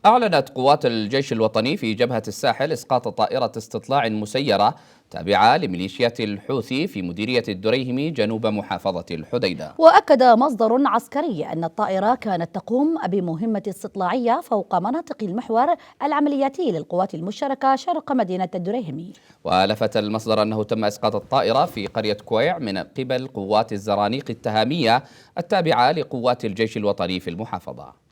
أعلنت قوات الجيش الوطني في جبهة الساحل إسقاط طائرة استطلاع مسيرة تابعة لميليشيات الحوثي في مديرية الدريهم جنوب محافظة الحديدة. وأكد مصدر عسكري أن الطائرة كانت تقوم بمهمة استطلاعية فوق مناطق المحور العملياتي للقوات المشتركة شرق مدينة الدريهم. ولفت المصدر أنه تم إسقاط الطائرة في قرية كويع من قبل قوات الزرانيق التهامية التابعة لقوات الجيش الوطني في المحافظة.